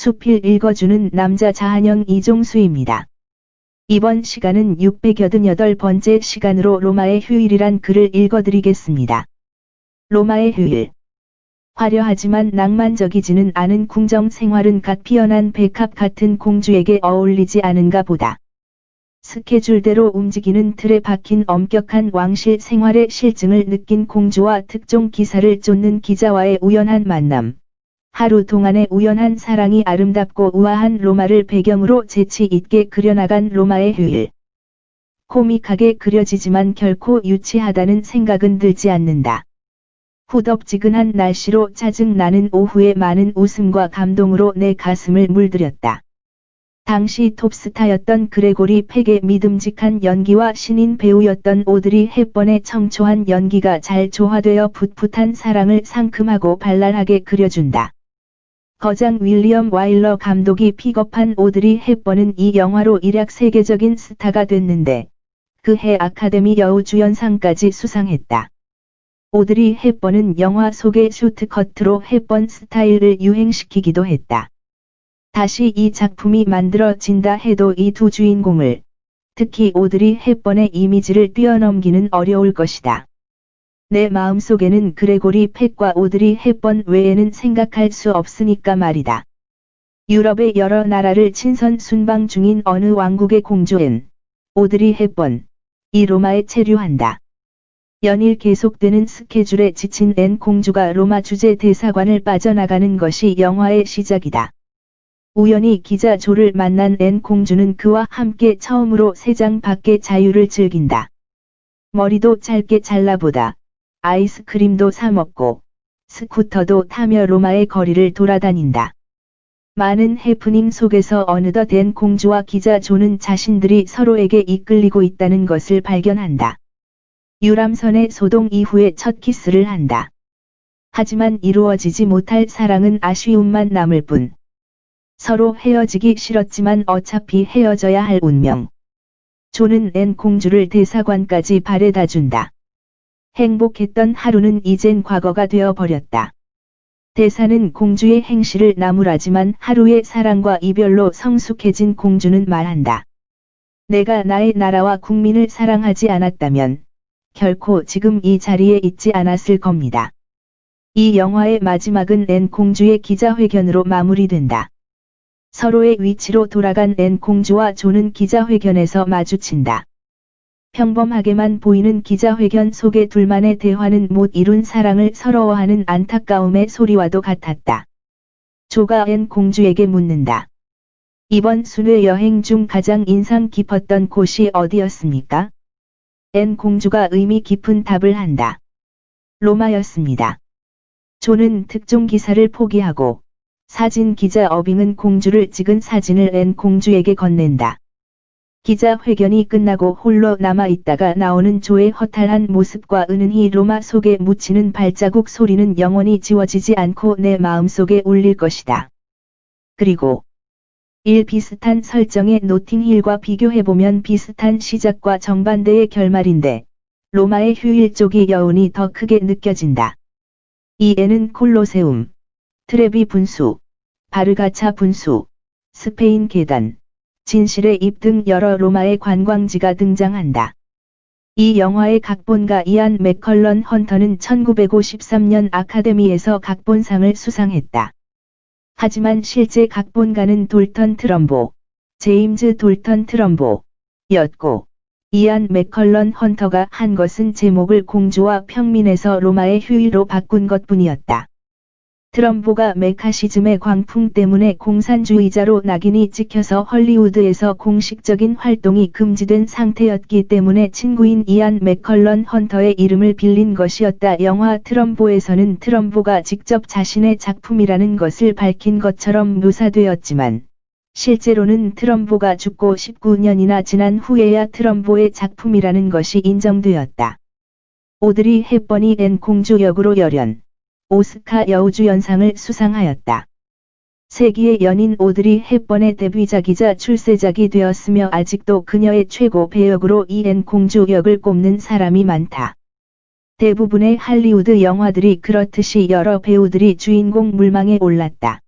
수필 읽어주는 남자 자한영 이종수입니다. 이번 시간은 688번째 시간으로 로마의 휴일이란 글을 읽어드리겠습니다. 로마의 휴일. 화려하지만 낭만적이지는 않은 궁정 생활은 갓 피어난 백합 같은 공주에게 어울리지 않은가 보다. 스케줄대로 움직이는 틀에 박힌 엄격한 왕실 생활의 실증을 느낀 공주와 특종 기사를 쫓는 기자와의 우연한 만남. 하루 동안의 우연한 사랑이 아름답고 우아한 로마를 배경으로 재치 있게 그려나간 로마의 휴일. 코믹하게 그려지지만 결코 유치하다는 생각은 들지 않는다. 후덥지근한 날씨로 짜증나는 오후에 많은 웃음과 감동으로 내 가슴을 물들였다. 당시 톱스타였던 그레고리 팩의 믿음직한 연기와 신인 배우였던 오드리 헵번의 청초한 연기가 잘 조화되어 풋풋한 사랑을 상큼하고 발랄하게 그려준다. 거장 윌리엄 와일러 감독이 픽업한 오드리 헵번은 이 영화로 일약 세계적인 스타가 됐는데 그 해 아카데미 여우주연상까지 수상했다. 오드리 헵번은 영화 속의 슈트커트로 헵번 스타일을 유행시키기도 했다. 다시 이 작품이 만들어진다 해도 이 두 주인공을, 특히 오드리 헵번의 이미지를 뛰어넘기는 어려울 것이다. 내 마음속에는 그레고리 팩과 오드리 헵번 외에는 생각할 수 없으니까 말이다. 유럽의 여러 나라를 친선 순방 중인 어느 왕국의 공주엔 오드리 헵번, 이 로마에 체류한다. 연일 계속되는 스케줄에 지친 앤 공주가 로마 주재 대사관을 빠져나가는 것이 영화의 시작이다. 우연히 기자 조를 만난 앤 공주는 그와 함께 처음으로 세상 밖의 자유를 즐긴다. 머리도 짧게 잘라보다, 아이스크림도 사 먹고, 스쿠터도 타며 로마의 거리를 돌아다닌다. 많은 해프닝 속에서 어느덧 앤 공주와 기자 조는 자신들이 서로에게 이끌리고 있다는 것을 발견한다. 유람선의 소동 이후에 첫 키스를 한다. 하지만 이루어지지 못할 사랑은 아쉬움만 남을 뿐. 서로 헤어지기 싫었지만 어차피 헤어져야 할 운명. 조는 앤 공주를 대사관까지 바래다 준다. 행복했던 하루는 이젠 과거가 되어 버렸다. 대사는 공주의 행실을 나무라지만 하루의 사랑과 이별로 성숙해진 공주는 말한다. 내가 나의 나라와 국민을 사랑하지 않았다면 결코 지금 이 자리에 있지 않았을 겁니다. 이 영화의 마지막은 앤 공주의 기자회견으로 마무리된다. 서로의 위치로 돌아간 앤 공주와 조는 기자회견에서 마주친다. 평범하게만 보이는 기자회견 속의 둘만의 대화는 못 이룬 사랑을 서러워하는 안타까움의 소리와도 같았다. 조가 앤 공주에게 묻는다. 이번 순회 여행 중 가장 인상 깊었던 곳이 어디였습니까? 앤 공주가 의미 깊은 답을 한다. 로마였습니다. 조는 특종 기사를 포기하고 사진 기자 어빙은 공주를 찍은 사진을 앤 공주에게 건넨다. 기자회견이 끝나고 홀로 남아있다가 나오는 조의 허탈한 모습과 은은히 로마 속에 묻히는 발자국 소리는 영원히 지워지지 않고 내 마음속에 울릴 것이다. 그리고 비슷한 설정의 노팅힐과 비교해보면 비슷한 시작과 정반대의 결말인데 로마의 휴일 쪽이 여운이 더 크게 느껴진다. 이에는 콜로세움, 트레비 분수, 바르가차 분수, 스페인 계단, 진실의 입 등 여러 로마의 관광지가 등장한다. 이 영화의 각본가 이안 맥컬런 헌터는 1953년 아카데미에서 각본상을 수상했다. 하지만 실제 각본가는 돌턴 트럼보, 제임즈 돌턴 트럼보였고, 이안 맥컬런 헌터가 한 것은 제목을 공주와 평민에서 로마의 휴일로 바꾼 것뿐이었다. 트럼보가 메카시즘의 광풍 때문에 공산주의자로 낙인이 찍혀서 헐리우드에서 공식적인 활동이 금지된 상태였기 때문에 친구인 이안 맥컬런 헌터의 이름을 빌린 것이었다. 영화 트럼보에서는 트럼보가 직접 자신의 작품이라는 것을 밝힌 것처럼 묘사되었지만 실제로는 트럼보가 죽고 19년이나 지난 후에야 트럼보의 작품이라는 것이 인정되었다. 오드리 헵번이 앤 공주 역으로 열연 오스카 여우주연상을 수상하였다. 세기의 연인 오드리 헵번의 데뷔작이자 출세작이 되었으며 아직도 그녀의 최고 배역으로 이 앤 공주 역을 꼽는 사람이 많다. 대부분의 할리우드 영화들이 그렇듯이 여러 배우들이 주인공 물망에 올랐다.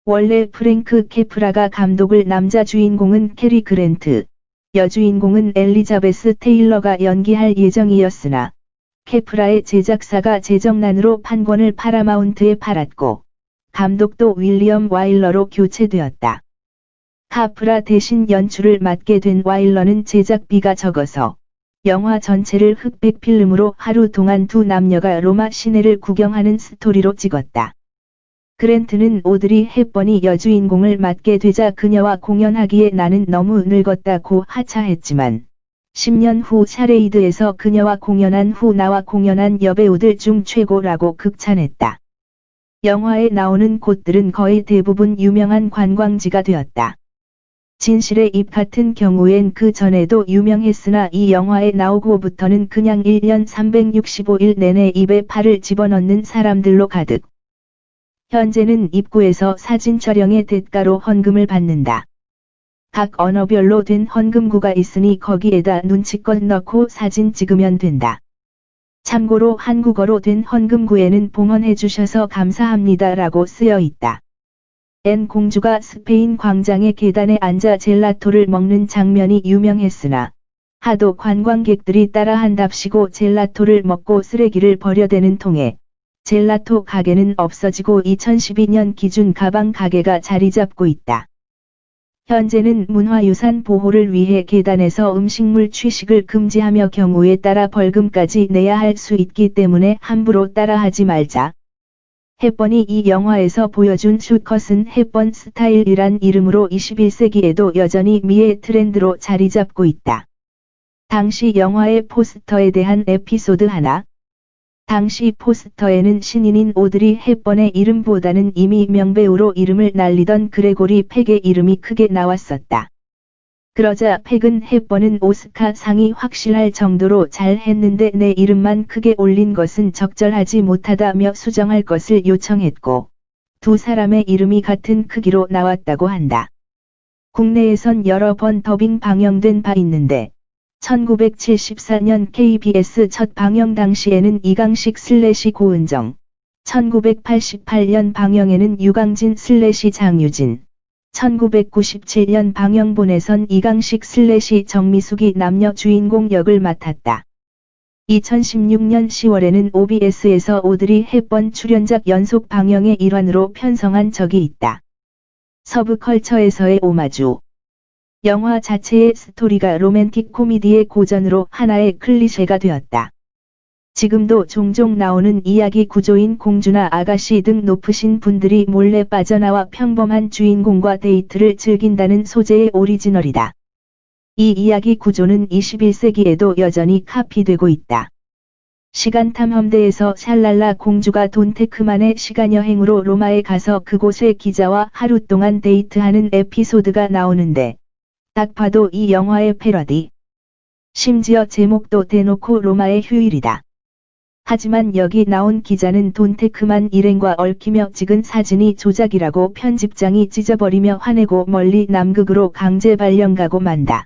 원래 프랭크 케프라가 감독을 남자 주인공은 캐리 그랜트, 여주인공은 엘리자베스 테일러가 연기할 예정이었으나 케프라의 제작사가 재정난으로 판권을 파라마운트에 팔았고 감독도 윌리엄 와일러로 교체되었다. 카프라 대신 연출을 맡게 된 와일러는 제작비가 적어서 영화 전체를 흑백 필름으로 하루 동안 두 남녀가 로마 시내를 구경하는 스토리로 찍었다. 그랜트는 오드리 헵번이 여주인공을 맡게 되자 그녀와 공연하기에 나는 너무 늙었다고 하차했지만 10년 후 샤레이드에서 그녀와 공연한 후 나와 공연한 여배우들 중 최고라고 극찬했다. 영화에 나오는 곳들은 거의 대부분 유명한 관광지가 되었다. 진실의 입 같은 경우엔 그 전에도 유명했으나 이 영화에 나오고부터는 그냥 1년 365일 내내 입에 팔을 집어넣는 사람들로 가득. 현재는 입구에서 사진 촬영의 대가로 헌금을 받는다. 각 언어별로 된 헌금구가 있으니 거기에다 눈치껏 넣고 사진 찍으면 된다. 참고로 한국어로 된 헌금구에는 봉헌해주셔서 감사합니다라고 쓰여 있다. 앤 공주가 스페인 광장의 계단에 앉아 젤라토를 먹는 장면이 유명했으나 하도 관광객들이 따라한답시고 젤라토를 먹고 쓰레기를 버려대는 통에 젤라토 가게는 없어지고 2012년 기준 가방 가게가 자리 잡고 있다. 현재는 문화유산 보호를 위해 계단에서 음식물 취식을 금지하며 경우에 따라 벌금까지 내야 할 수 있기 때문에 함부로 따라하지 말자. 헵번이 이 영화에서 보여준 숏컷은 헵번 스타일이란 이름으로 21세기에도 여전히 미의 트렌드로 자리 잡고 있다. 당시 영화의 포스터에 대한 에피소드 하나. 당시 포스터에는 신인인 오드리 헵번의 이름보다는 이미 명배우로 이름을 날리던 그레고리 팩의 이름이 크게 나왔었다. 그러자 팩은 헵번은 오스카 상이 확실할 정도로 잘 했는데 내 이름만 크게 올린 것은 적절하지 못하다며 수정할 것을 요청했고 두 사람의 이름이 같은 크기로 나왔다고 한다. 국내에선 여러 번 더빙 방영된 바 있는데 1974년 KBS 첫 방영 당시에는 이강식 / 고은정, 1988년 방영에는 유강진 / 장유진, 1997년 방영본에선 이강식 / 정미숙이 남녀 주인공 역을 맡았다. 2016년 10월에는 OBS에서 오드리 헵번 출연작 연속 방영의 일환으로 편성한 적이 있다. 서브컬처에서의 오마주. 영화 자체의 스토리가 로맨틱 코미디의 고전으로 하나의 클리셰가 되었다. 지금도 종종 나오는 이야기 구조인 공주나 아가씨 등 높으신 분들이 몰래 빠져나와 평범한 주인공과 데이트를 즐긴다는 소재의 오리지널이다. 이 이야기 구조는 21세기에도 여전히 카피되고 있다. 시간탐험대에서 샬랄라 공주가 돈테크만의 시간여행으로 로마에 가서 그곳의 기자와 하루 동안 데이트하는 에피소드가 나오는데 딱 봐도 이 영화의 패러디. 심지어 제목도 대놓고 로마의 휴일이다. 하지만 여기 나온 기자는 돈테크만 일행과 얽히며 찍은 사진이 조작이라고 편집장이 찢어버리며 화내고 멀리 남극으로 강제 발령 가고 만다.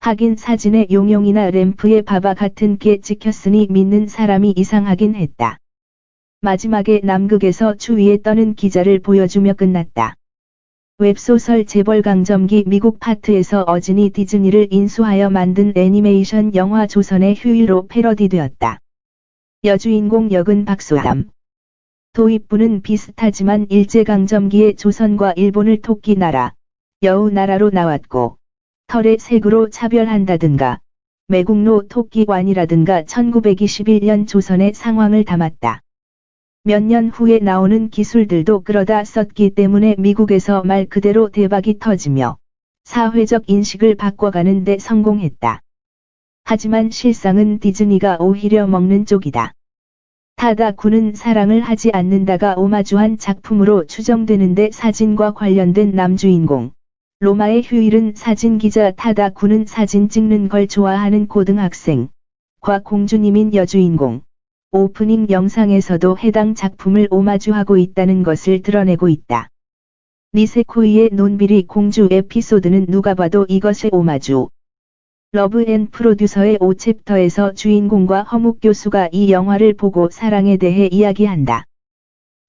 하긴 사진에 용용이나 램프에 바바 같은 게 찍혔으니 믿는 사람이 이상하긴 했다. 마지막에 남극에서 추위에 떠는 기자를 보여주며 끝났다. 웹소설 재벌강점기 미국 파트에서 어진이 디즈니를 인수하여 만든 애니메이션 영화 조선의 휴일로 패러디되었다. 여주인공 역은 박소담. 도입부는 비슷하지만 일제강점기에 조선과 일본을 토끼나라, 여우나라로 나왔고 털의 색으로 차별한다든가 매국노 토끼관이라든가 1921년 조선의 상황을 담았다. 몇 년 후에 나오는 기술들도 그러다 썼기 때문에 미국에서 말 그대로 대박이 터지며 사회적 인식을 바꿔가는 데 성공했다. 하지만 실상은 디즈니가 오히려 먹는 쪽이다. 타다쿠는 사랑을 하지 않는다가 오마주한 작품으로 추정되는데 사진과 관련된 남주인공. 로마의 휴일은 사진기자 타다쿠는 사진 찍는 걸 좋아하는 고등학생. 과 공주님인 여주인공. 오프닝 영상에서도 해당 작품을 오마주하고 있다는 것을 드러내고 있다. 니세코이의 논비리 공주 에피소드는 누가 봐도 이것의 오마주. 러브 앤 프로듀서의 5챕터에서 주인공과 허묵 교수가 이 영화를 보고 사랑에 대해 이야기한다.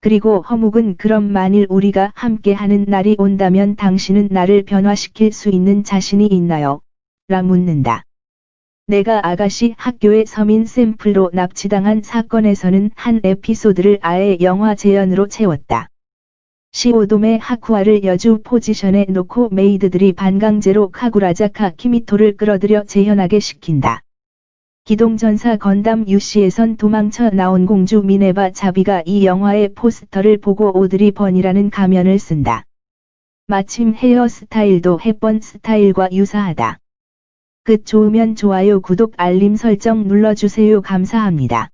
그리고 허묵은 그럼 만일 우리가 함께하는 날이 온다면 당신은 나를 변화시킬 수 있는 자신이 있나요? 라 묻는다. 내가 아가씨 학교의 서민 샘플로 납치당한 사건에서는 한 에피소드를 아예 영화 재현으로 채웠다. 시오돔의 하쿠아를 여주 포지션에 놓고 메이드들이 반강제로 카구라자카 키미토를 끌어들여 재현하게 시킨다. 기동전사 건담 UC에선 도망쳐 나온 공주 미네바 자비가 이 영화의 포스터를 보고 오드리 번이라는 가면을 쓴다. 마침 헤어스타일도 햇번 스타일과 유사하다. 끝 좋으면 좋아요 구독 알림 설정 눌러주세요. 감사합니다.